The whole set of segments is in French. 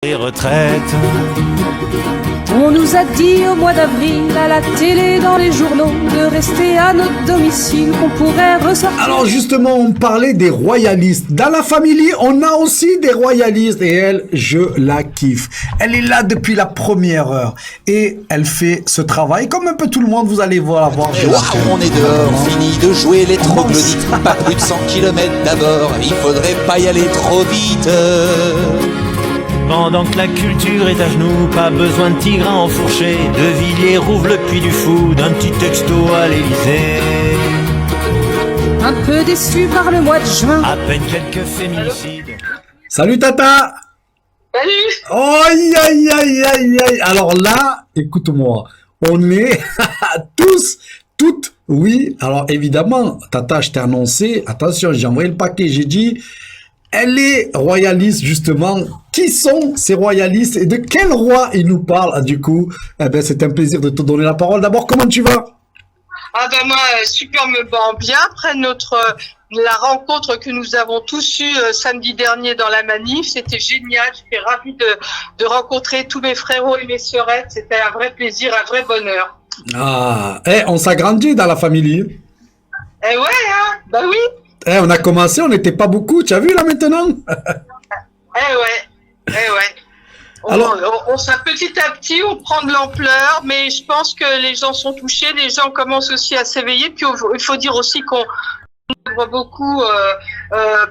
Les retraites. On nous a dit au mois d'avril, à la télé, dans les journaux, de rester à notre domicile, qu'on pourrait ressortir. Alors justement, on parlait des royalistes. Dans la famille, on a aussi des royalistes et elle, je la kiffe. Elle est là depuis la première heure et elle fait ce travail comme un peu tout le monde, vous allez voir. On est dehors, fini de jouer les troglodytes. Pas plus de 100 km d'abord, il faudrait pas y aller trop vite. Pendant que la culture est à genoux, pas besoin de tigre à enfourcher. De Villiers rouvre le Puy du Fou, d'un petit texto à l'Élysée. Un peu déçu par le mois de juin. À peine quelques féminicides. Salut Tata. Salut. Aïe aïe aïe aïe aïe. Alors là, écoute-moi, on est tous, toutes, oui. Alors évidemment, Tata, je t'ai annoncé, attention, j'ai envoyé le paquet, j'ai dit... Elle est royaliste, justement. Qui sont ces royalistes et de quel roi ils nous parlent? Du coup, eh ben, c'est un plaisir de te donner la parole. D'abord, comment tu vas? Ah ben moi, superbement bien. Après la rencontre que nous avons tous eue samedi dernier dans la manif, c'était génial. J'étais ravie de rencontrer tous mes frérots et mes sœurettes. C'était un vrai plaisir, un vrai bonheur. Ah, on s'agrandit dans la famille. Eh ouais, hein, bah oui. On a commencé, on n'était pas beaucoup. Tu as vu là maintenant? Eh ouais. On petit à petit, on prend de l'ampleur, mais je pense que les gens sont touchés, les gens commencent aussi à s'éveiller. Puis il faut dire aussi qu'on œuvre beaucoup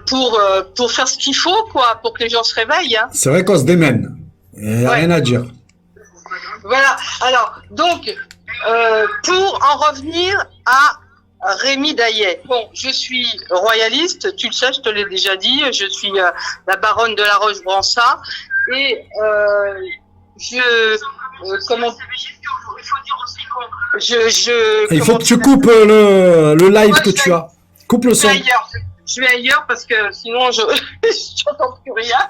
pour faire ce qu'il faut, quoi, pour que les gens se réveillent. Hein. C'est vrai qu'on se démène. Il n'y a rien à dire. Voilà. Alors, donc, pour en revenir à Rémi Daillet. Bon, je suis royaliste, tu le sais, je te l'ai déjà dit, je suis la baronne de la Roche-Bransat et il faut que tu coupes le live que tu as. Coupe le son. Je vais ailleurs parce que sinon je n'entends plus rien.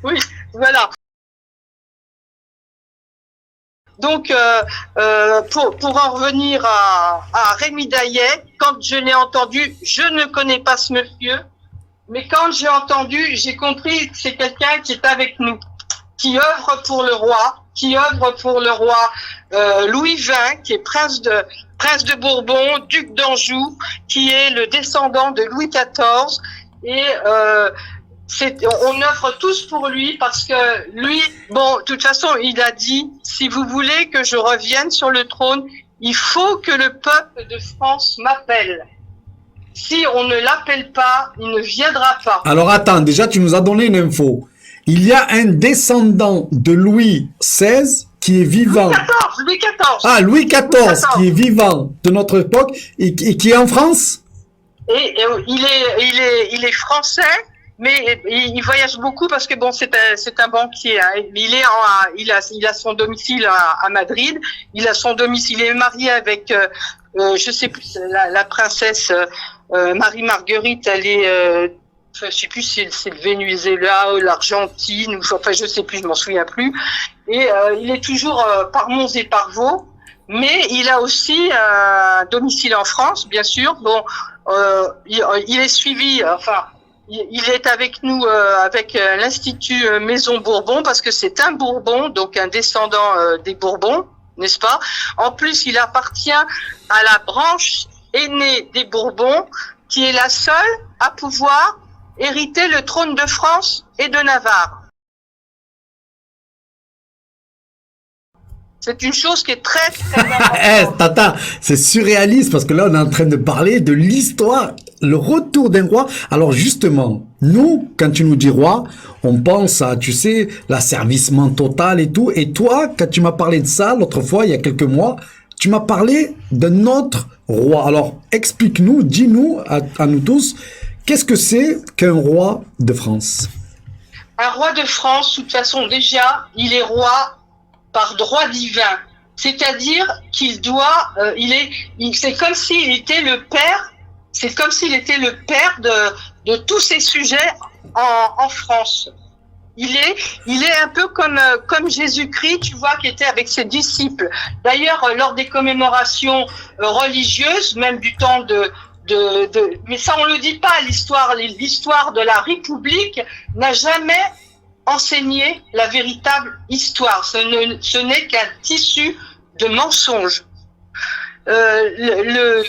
Oui, voilà. Donc, pour en revenir à Rémi Daillet, quand je l'ai entendu, je ne connais pas ce monsieur, mais quand j'ai entendu, j'ai compris que c'est quelqu'un qui est avec nous, qui œuvre pour le roi, Louis XX, qui est prince de Bourbon, duc d'Anjou, qui est le descendant de Louis XIV, et on œuvre tous pour lui parce que lui, bon, de toute façon, il a dit, si vous voulez que je revienne sur le trône, il faut que le peuple de France m'appelle. Si on ne l'appelle pas, il ne viendra pas. Alors attends, déjà tu nous as donné une info. Il y a un descendant de Louis XVI qui est vivant. Louis XIV. Ah, Louis XIV qui est vivant de notre époque et qui est en France. Et il est français. Mais il voyage beaucoup parce que bon, c'est un banquier. Hein. Il a son domicile à Madrid. Il a son domicile. Il est marié avec, je sais plus, la princesse Marie-Marguerite. Elle est, je sais plus si c'est le Venezuela ou l'Argentine ou enfin je sais plus, je m'en souviens plus. Et il est toujours par Mons et par Vaux. Mais il a aussi un domicile en France, bien sûr. Bon, il est suivi, enfin. Il est avec nous, avec l'Institut Maison Bourbon, parce que c'est un Bourbon, donc un descendant des Bourbons, n'est-ce pas? En plus, il appartient à la branche aînée des Bourbons, qui est la seule à pouvoir hériter le trône de France et de Navarre. C'est une chose qui est très, très importante. Tata, c'est surréaliste parce que là, on est en train de parler de l'histoire, le retour d'un roi. Alors justement, nous, quand tu nous dis roi, on pense à, tu sais, l'asservissement total et tout. Et toi, quand tu m'as parlé de ça l'autre fois, il y a quelques mois, tu m'as parlé d'un autre roi. Alors, explique-nous, dis-nous à nous tous, qu'est-ce que c'est qu'un roi de France? Un roi de France, de toute façon, déjà, il est roi par droit divin, c'est-à-dire qu'il doit, c'est comme s'il était le père, de tous ses sujets en France. Il est un peu comme Jésus-Christ, tu vois, qui était avec ses disciples. D'ailleurs, lors des commémorations religieuses, même du temps mais ça on le dit pas, l'histoire de la République n'a jamais enseigner la véritable histoire. Ce n'est qu'un tissu de mensonges. Le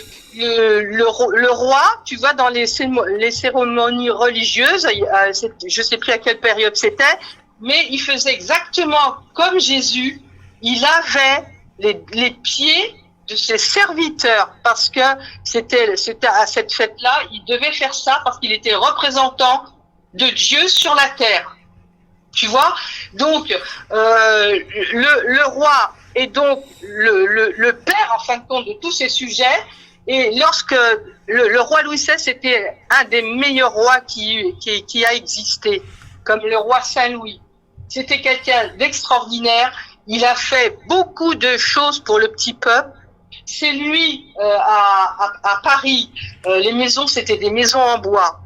roi, tu vois, dans les cérémonies religieuses, je sais plus à quelle période c'était, mais il faisait exactement comme Jésus. Il avait les pieds de ses serviteurs, parce que c'était à cette fête-là, il devait faire ça parce qu'il était représentant de Dieu sur la terre. Tu vois? Donc, le roi est donc le père, en fin de compte, de tous ces sujets. Et lorsque le roi Louis XVI était un des meilleurs rois qui a existé, comme le roi Saint-Louis. C'était quelqu'un d'extraordinaire. Il a fait beaucoup de choses pour le petit peuple. C'est lui, à Paris, les maisons, c'était des maisons en bois.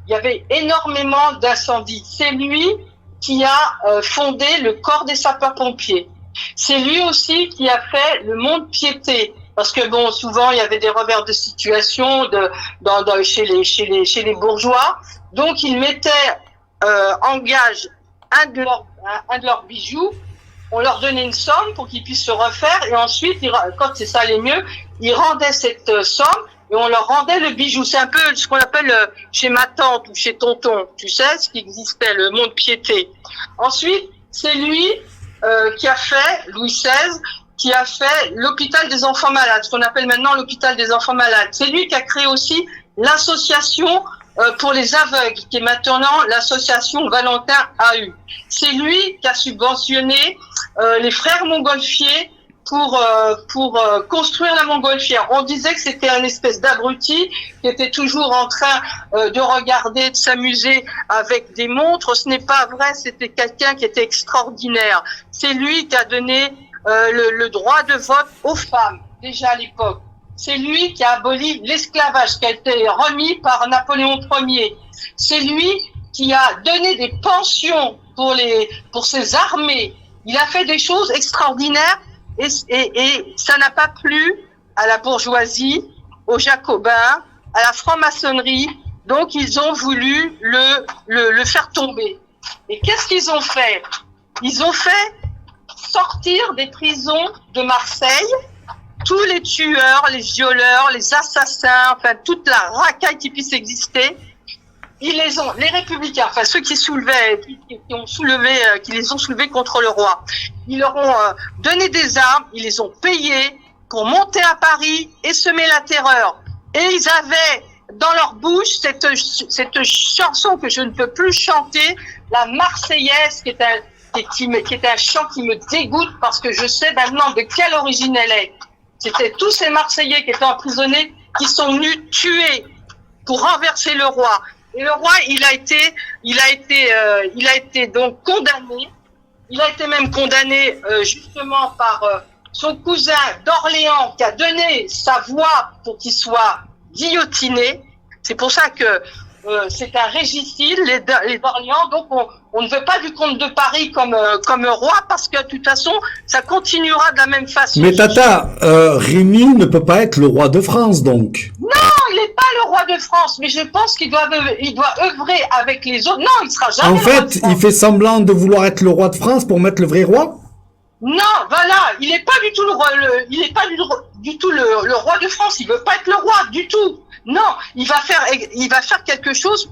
Il y avait énormément d'incendies. C'est lui qui a fondé le corps des sapeurs-pompiers. C'est lui aussi qui a fait le mont-de-piété. Parce que bon, souvent, il y avait des revers de situation chez les bourgeois. Donc, ils mettaient en gage un de leurs bijoux. On leur donnait une somme pour qu'ils puissent se refaire. Et ensuite, quand ça allait mieux, ils rendaient cette somme et on leur rendait le bijou. C'est un peu ce qu'on appelle chez ma tante ou chez tonton. Tu sais, ce qui existait, le mont-de-piété. Ensuite, c'est lui qui a fait, Louis XVI, qui a fait l'hôpital des enfants malades, ce qu'on appelle maintenant l'hôpital des enfants malades. C'est lui qui a créé aussi l'association pour les aveugles, qui est maintenant l'association Valentin AU. C'est lui qui a subventionné les frères Montgolfier pour construire la Montgolfière. On disait que c'était un espèce d'abruti qui était toujours en train de regarder, de s'amuser avec des montres. Ce n'est pas vrai, c'était quelqu'un qui était extraordinaire. C'est lui qui a donné le droit de vote aux femmes, déjà à l'époque. C'est lui qui a aboli l'esclavage, qui a été remis par Napoléon Ier. C'est lui qui a donné des pensions pour ses armées. Il a fait des choses extraordinaires et ça n'a pas plu à la bourgeoisie, aux jacobins, à la franc-maçonnerie. Donc ils ont voulu le faire tomber. Et qu'est-ce qu'ils ont fait? Ils ont fait sortir des prisons de Marseille tous les tueurs, les violeurs, les assassins, enfin toute la racaille qui puisse exister. Les républicains, enfin ceux qui les ont soulevés contre le roi. Ils leur ont donné des armes, ils les ont payés pour monter à Paris et semer la terreur. Et ils avaient dans leur bouche cette chanson que je ne peux plus chanter, la Marseillaise, qui est un chant qui me dégoûte parce que je sais maintenant de quelle origine elle est. C'était tous ces Marseillais qui étaient emprisonnés, qui sont venus tuer pour renverser le roi. Et le roi, il a été donc condamné. Il a été même condamné justement par son cousin d'Orléans qui a donné sa voix pour qu'il soit guillotiné. C'est pour ça que c'est un régicide, les Orléans. Donc on ne veut pas du comte de Paris comme roi parce que de toute façon ça continuera de la même façon. Mais Tata, Rémy ne peut pas être le roi de France donc. Non, il n'est pas le roi de France, mais je pense qu'il doit œuvrer avec les autres. Non, il sera jamais. En fait, il fait semblant de vouloir être le roi de France pour mettre le vrai roi. Non, voilà, il n'est pas du tout le roi. Il n'est pas du tout le roi de France. Il veut pas être le roi du tout. Non, il va faire quelque chose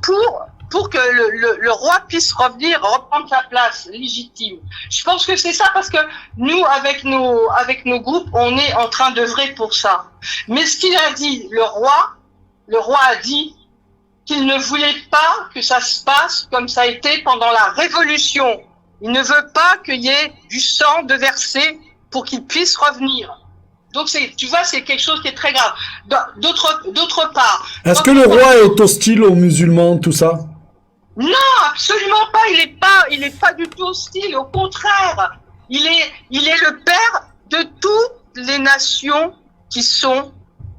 pour que le roi puisse reprendre sa place légitime. Je pense que c'est ça parce que nous, avec nos groupes, on est en train d'œuvrer pour ça. Mais ce qu'il a dit, le roi a dit qu'il ne voulait pas que ça se passe comme ça a été pendant la Révolution. Il ne veut pas qu'il y ait du sang de versé pour qu'il puisse revenir. Donc tu vois, c'est quelque chose qui est très grave. D'autre part. Est-ce que le roi est hostile aux musulmans, tout ça? Non, absolument pas. Il est pas du tout hostile. Au contraire, il est le père de toutes les nations qui sont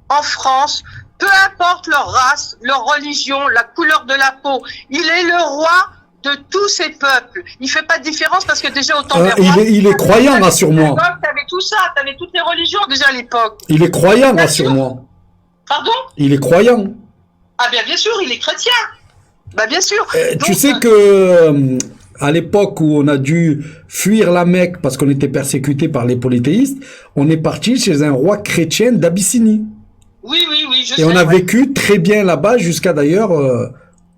en France, peu importe leur race, leur religion, la couleur de la peau. Il est le roi de tous ces peuples. Il fait pas de différence parce que déjà au temps des rois, il est croyant, rassure-moi. T'avais tout ça, t'avais toutes les religions déjà à l'époque. Il est croyant, rassure-moi. Pardon? Il est croyant. Ah bien sûr, il est chrétien. Bah bien sûr. Tu sais que à l'époque où on a dû fuir la Mecque parce qu'on était persécuté par les polythéistes, on est parti chez un roi chrétien d'Abyssinie. Oui, je sais. Et on a vécu très bien là-bas jusqu'à d'ailleurs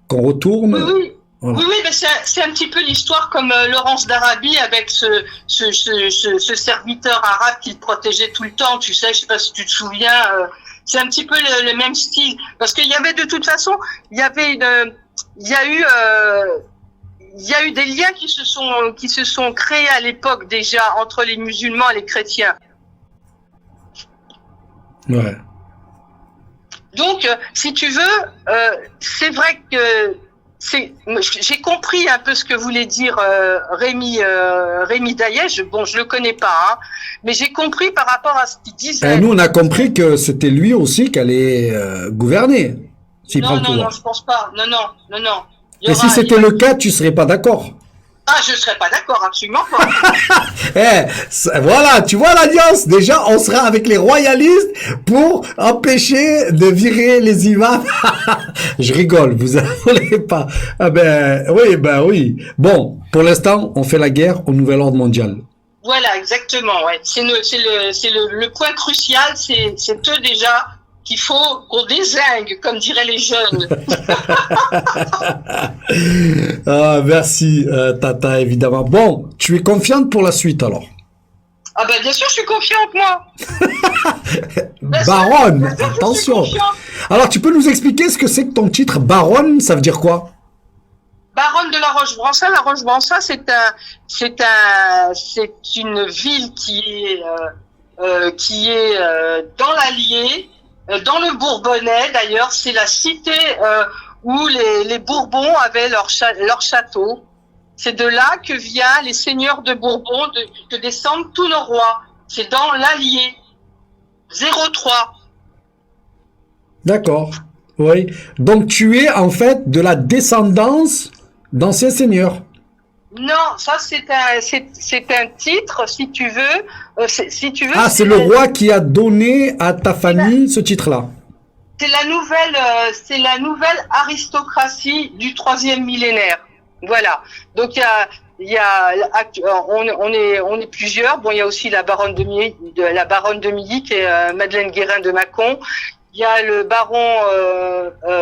qu'on retourne. Oui. Voilà. Oui, mais c'est un petit peu l'histoire comme Laurence d'Arabie avec ce serviteur arabe qui le protégeait tout le temps, tu sais, je sais pas si tu te souviens, c'est un petit peu le même style. Parce qu'il y avait de toute façon, il y a eu des liens qui se sont créés à l'époque déjà entre les musulmans et les chrétiens. Ouais. Donc, si tu veux, c'est vrai que j'ai compris un peu ce que voulait dire Rémi Daillet. Je le connais pas, hein, mais j'ai compris par rapport à ce qu'il disait. Et nous, on a compris que c'était lui aussi qui allait gouverner. S'il prend le pouvoir. Non, je pense pas. Non. Et si c'était le cas, tu serais pas d'accord? Ah, je serais pas d'accord, absolument pas. Voilà, tu vois l'alliance. Déjà, on sera avec les royalistes pour empêcher de virer les imams. Je rigole, vous en voulez pas. Ah ben oui. Bon, pour l'instant, on fait la guerre au nouvel ordre mondial. Voilà, exactement. Ouais. C'est le point crucial. C'est eux déjà qu'il faut qu'on dézingue, comme diraient les jeunes. Ah, merci, Tata, évidemment. Bon, tu es confiante pour la suite, alors? Ah ben, bien sûr, je suis confiante, moi. Baronne, attention. Alors, tu peux nous expliquer ce que c'est que ton titre Baronne, ça veut dire quoi? Baronne de la Roche-Brançat. La Roche-Brançat, c'est une ville qui est dans l'Allier. Dans le Bourbonnais, d'ailleurs, c'est la cité où les Bourbons avaient leur château. C'est de là que viennent les seigneurs de Bourbon, que descendent tous nos rois. C'est dans l'Allier. 03. D'accord. Oui. Donc, tu es en fait de la descendance d'anciens seigneurs. Non, ça c'est un titre, si tu veux. Ah, c'est le roi qui a donné à ta famille ce titre-là. C'est la nouvelle aristocratie du 3e millénaire. Voilà. Donc on est plusieurs. Bon, il y a aussi la baronne de Milly, qui est Madeleine Guérin de Mâcon. Il y a le baron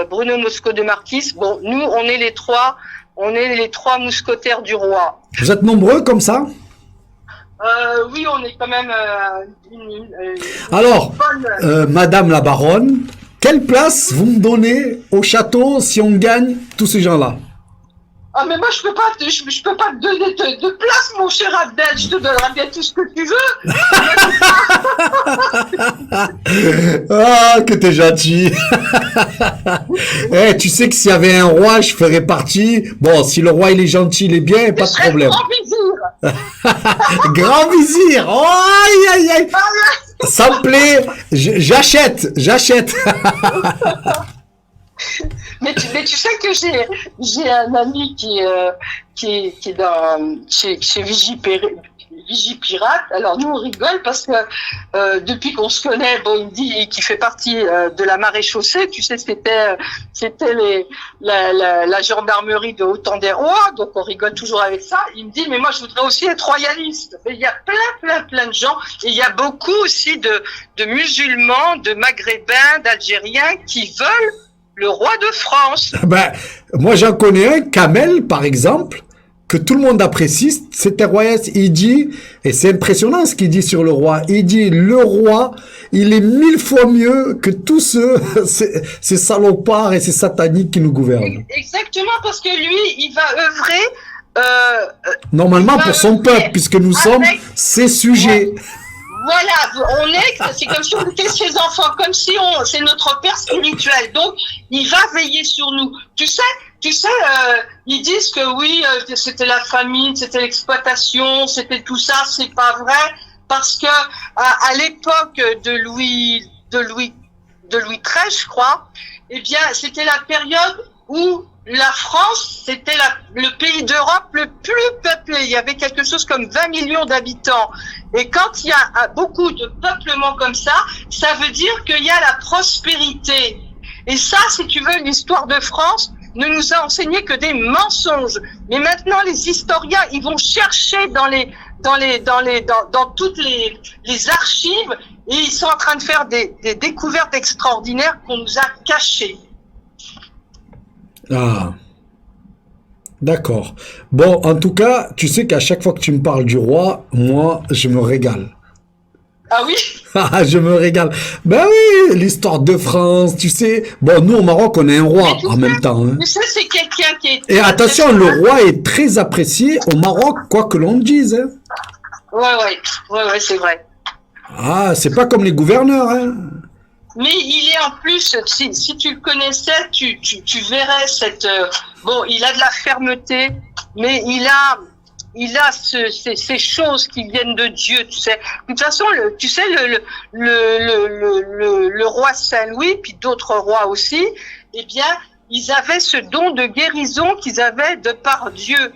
Bruno Moscot de Marquis. Bon, nous on est les trois mousquetaires du roi. Vous êtes nombreux comme ça? Oui, on est quand même Alors, Madame la baronne, quelle place vous me donnez au château si on gagne tous ces gens-là? Ah, mais moi, je peux pas te donner de place, mon cher Abdel. Je te donnerai bien tout ce que tu veux. Ah, que t'es gentil. Tu sais que s'il y avait un roi, je ferais partie. Bon, si le roi, il est gentil, il est bien, pas de problème. Grand vizir. Grand vizir. Oh, aïe, aïe. Ça me plaît. J'achète. Mais tu sais que j'ai un ami qui est dans chez Vigipirate. Alors nous on rigole parce que depuis qu'on se connaît, bon, il me dit qu'il fait partie de la maréchaussée. Tu sais, c'était la gendarmerie de Haut-en-des-Rois, donc on rigole toujours avec ça. Il me dit mais moi je voudrais aussi être royaliste. Mais il y a plein de gens et il y a beaucoup aussi de musulmans, de maghrébins, d'Algériens qui veulent le roi de France. Ben, moi j'en connais un, Kamel par exemple, que tout le monde apprécie, c'était royaliste. Il dit, et c'est impressionnant ce qu'il dit sur le roi, il dit le roi, il est 1000 fois mieux que tous ces salopards et ces sataniques qui nous gouvernent. Exactement, parce que lui, il va œuvrer... normalement pour son peuple, puisque nous sommes ses sujets. Voilà, c'est comme si on était ses enfants, comme si c'est notre père spirituel. Donc, il va veiller sur nous. Tu sais, ils disent que oui, c'était la famine, c'était l'exploitation, c'était tout ça. C'est pas vrai, parce que à l'époque de Louis XIII, je crois, eh bien, c'était la période où la France, c'était le pays d'Europe le plus peuplé. Il y avait quelque chose comme 20 millions d'habitants. Et quand il y a beaucoup de peuplement comme ça veut dire qu'il y a la prospérité. Et ça, si tu veux, l'histoire de France, ne nous a enseigné que des mensonges. Mais maintenant, les historiens, ils vont chercher dans toutes les archives et ils sont en train de faire des découvertes extraordinaires qu'on nous a cachées. Ah, d'accord. Bon, en tout cas, tu sais qu'à chaque fois que tu me parles du roi, moi, je me régale. Ah oui? Ah, je me régale. Ben oui, l'histoire de France, tu sais. Bon, nous, au Maroc, on a un roi en même temps. Hein. Mais ça, c'est quelqu'un qui est... Et attention, le roi est très apprécié au Maroc, quoi que l'on dise. Hein. Ouais, c'est vrai. Ah, c'est pas comme les gouverneurs, hein. Mais il est en plus, si tu le connaissais, tu verrais cette... bon, il a de la fermeté, mais il a ces choses qui viennent de Dieu, tu sais. De toute façon, le roi Saint-Louis, puis d'autres rois aussi, eh bien, ils avaient ce don de guérison qu'ils avaient de par Dieu.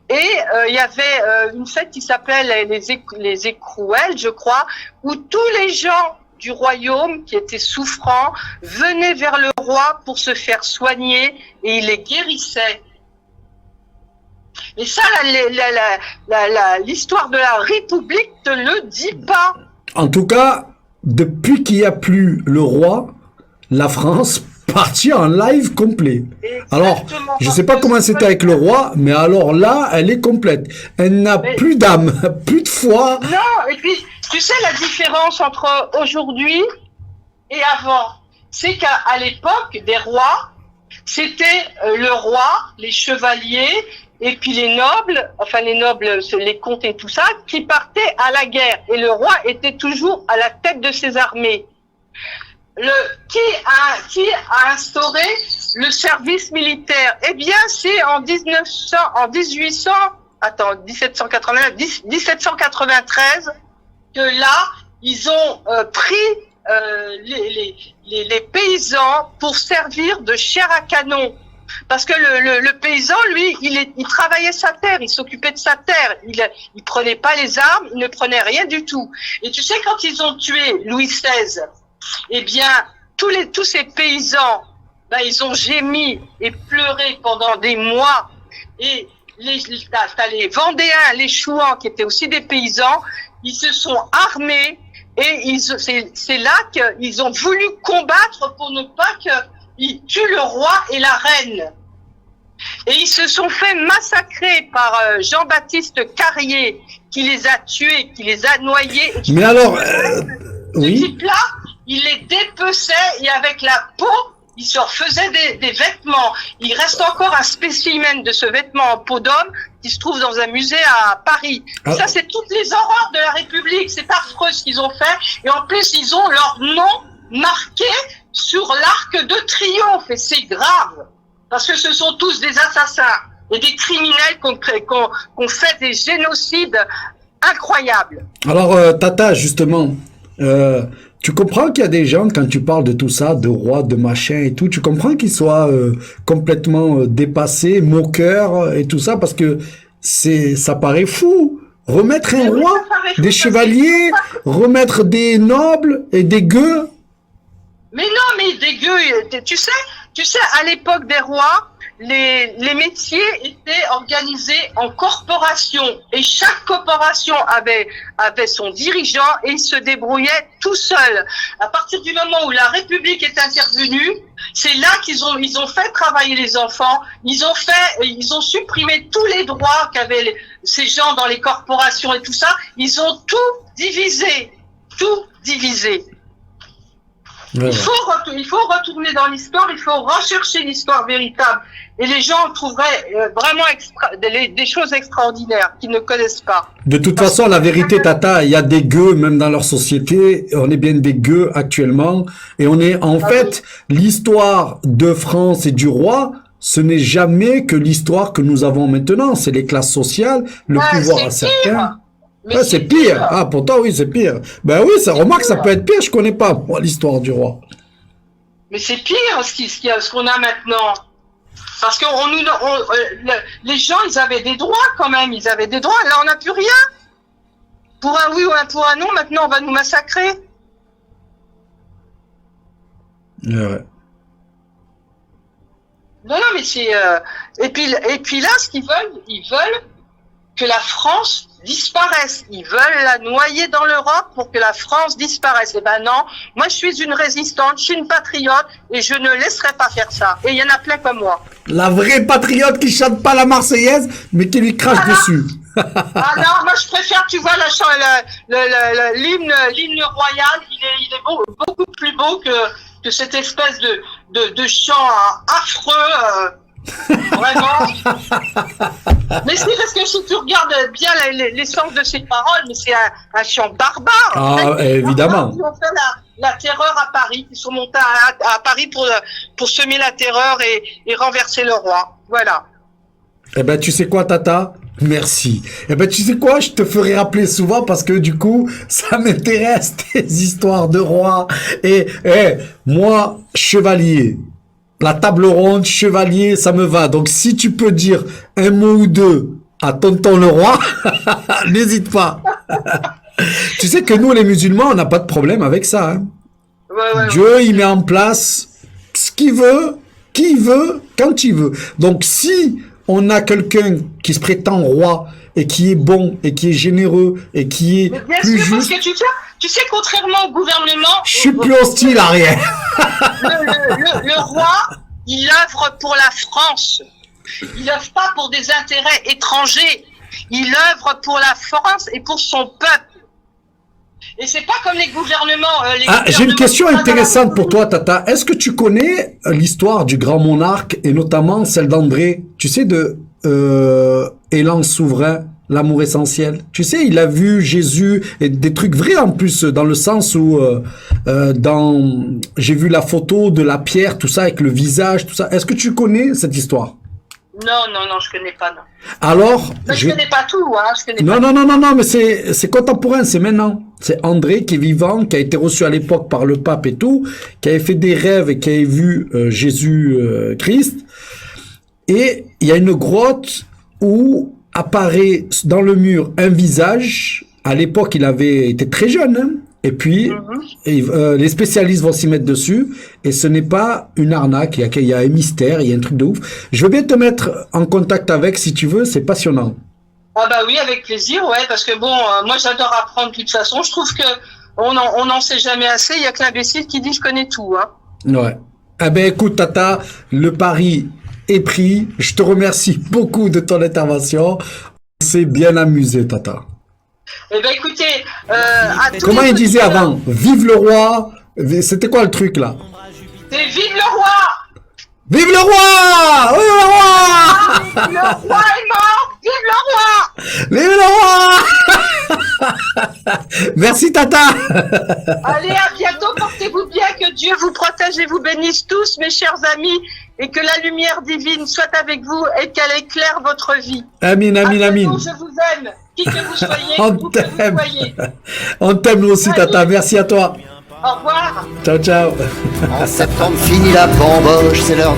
Et il y avait une fête qui s'appelait les écrouelles, je crois, où tous les gens du royaume qui étaient souffrants venaient vers le roi pour se faire soigner et il les guérissait. Et ça, l'histoire de la République te le dit pas. En tout cas, depuis qu'il n'y a plus le roi, la France partit en live complet. Alors, je ne sais pas comment c'était avec le roi, mais alors là, elle est complète. Elle n'a plus d'âme, plus de foi. Non, et puis, tu sais la différence entre aujourd'hui et avant, c'est qu'à l'époque des rois, c'était le roi, les chevaliers, et puis les nobles, les comtes et tout ça, qui partaient à la guerre. Et le roi était toujours à la tête de ses armées. Qui a instauré le service militaire? Eh bien, c'est en 1793 que là, ils ont pris les paysans pour servir de chair à canon. Parce que le paysan, lui, il travaillait sa terre, il s'occupait de sa terre, il prenait pas les armes, il ne prenait rien du tout. Et tu sais, quand ils ont tué Louis XVI, eh bien, tous ces paysans, ils ont gémi et pleuré pendant des mois. Et t'as les Vendéens, les Chouans, qui étaient aussi des paysans, ils se sont armés et c'est là qu'ils ont voulu combattre pour ne pas qu'ils tuent le roi et la reine. Et ils se sont fait massacrer par Jean-Baptiste Carrier, qui les a tués, qui les a noyés. Mais alors, oui. Ce type-là, il les dépeçait et avec la peau, il se refaisait des vêtements. Il reste encore un spécimen de ce vêtement en peau d'homme qui se trouve dans un musée à Paris. Ah. Ça, c'est toutes les horreurs de la République. C'est affreux ce qu'ils ont fait. Et en plus, ils ont leur nom marqué sur l'arc de triomphe. Et c'est grave. Parce que ce sont tous des assassins et des criminels qui ont fait des génocides incroyables. Alors, Tata, justement, tu comprends qu'il y a des gens, quand tu parles de tout ça, de roi, de machin et tout, tu comprends qu'ils soient complètement dépassés, moqueurs et tout ça, parce que ça paraît fou. Remettre un roi, des chevaliers, remettre des nobles et des gueux. Mais non, mais des gueux, tu sais, à l'époque des rois, les métiers étaient organisés en corporations et chaque corporation avait son dirigeant et il se débrouillait tout seul. À partir du moment où la République est intervenue, c'est là qu'ils ont fait travailler les enfants, ils ont supprimé tous les droits qu'avaient ces gens dans les corporations et tout ça, ils ont tout divisé. Ouais. Il faut retourner dans l'histoire, il faut rechercher l'histoire véritable. Et les gens trouveraient vraiment des choses extraordinaires qu'ils ne connaissent pas. De toute façon, la vérité, Tata, il y a des gueux même dans leur société. On est bien des gueux actuellement. Et on est, en fait, l'histoire de France et du roi, ce n'est jamais que l'histoire que nous avons maintenant. C'est les classes sociales, le pouvoir à certains. Ouais, c'est pire. Ah, pourtant, oui, c'est pire. Ben oui, ça remarque, ça peut être pire. Je connais pas, moi, l'histoire du roi. Mais c'est pire ce qu'on a maintenant. Parce que les gens, ils avaient des droits quand même. Ils avaient des droits. Là, on n'a plus rien. Pour un oui ou pour un non, maintenant, on va nous massacrer. Ouais. Non, non, mais c'est et puis là, ce qu'ils veulent, ils veulent que la France disparaisse. Ils veulent la noyer dans l'Europe pour que la France disparaisse. Eh ben non, moi je suis une résistante, je suis une patriote et je ne laisserai pas faire ça. Et il y en a plein comme moi. La vraie patriote qui chante pas la Marseillaise, mais qui lui crache dessus. Ah non, moi je préfère, tu vois, l'hymne royal, il est beaucoup plus beau que cette espèce de chant affreux. Vraiment. Mais c'est parce que si tu regardes bien l'essence de ces paroles, mais c'est un chant barbare. Ah, évidemment. Ils ont fait la terreur à Paris, ils sont montés à Paris pour semer la terreur et renverser le roi. Voilà. Eh ben, tu sais quoi, Tata? Merci. Eh ben, tu sais quoi? Je te ferai rappeler souvent parce que du coup, ça m'intéresse tes histoires de rois. Et, moi, chevalier. La table ronde, chevalier, ça me va. Donc, si tu peux dire un mot ou deux à tonton le roi, n'hésite pas. Tu sais que nous, les musulmans, on n'a pas de problème avec ça. Hein. Ouais, Dieu, il met en place ce qu'il veut, qui il veut, quand il veut. Donc, si on a quelqu'un qui se prétend roi et qui est bon et qui est généreux et qui est plus juste... Parce que tu sais, contrairement au gouvernement... Je suis plus hostile à rien. Le roi, il œuvre pour la France. Il œuvre pas pour des intérêts étrangers. Il œuvre pour la France et pour son peuple. Et c'est pas comme les gouvernements. J'ai une question intéressante pour toi, Tata. Est-ce que tu connais l'histoire du grand monarque et notamment celle d'André, tu sais, de Élan souverain, l'amour essentiel. Tu sais, il a vu Jésus et des trucs vrais en plus, dans le sens où j'ai vu la photo de la pierre, tout ça, avec le visage, tout ça. Est-ce que tu connais cette histoire? Non, je connais pas, non. Alors, je connais pas tout, hein. Non, mais c'est contemporain, c'est maintenant. C'est André qui est vivant, qui a été reçu à l'époque par le pape et tout, qui avait fait des rêves et qui avait vu Jésus Christ. Et il y a une grotte où apparaît dans le mur un visage. À l'époque, il avait été très jeune, hein. Et puis, les spécialistes vont s'y mettre dessus, et ce n'est pas une arnaque, il y a un mystère, il y a un truc de ouf. Je veux bien te mettre en contact avec, si tu veux, c'est passionnant. Ah bah oui, avec plaisir, ouais, parce que bon, moi j'adore apprendre de toute façon, je trouve que on n'en sait jamais assez, il y a que l'imbécile qui dit je connais tout, hein. Ouais. Eh ben écoute, Tata, le pari est pris, je te remercie beaucoup de ton intervention, on s'est bien amusé, Tata. Eh ben écoutez, comment il disait avant? Vive le roi. C'était quoi le truc là? C'est vive le roi. Vive le roi. Vive le roi. Ah, le roi est mort. Vive le roi. Vive le roi. Merci Tata. Allez, à bientôt, portez-vous bien, que Dieu vous protège et vous bénisse tous, mes chers amis, et que la lumière divine soit avec vous et qu'elle éclaire votre vie. Amin, amin, amin. Je vous aime. Qui que vous soyez, où que vous soyez. On t'aime nous aussi, Tata. Merci à toi. Au revoir. Ciao, ciao. En septembre, fini la bamboche, c'est l'heure.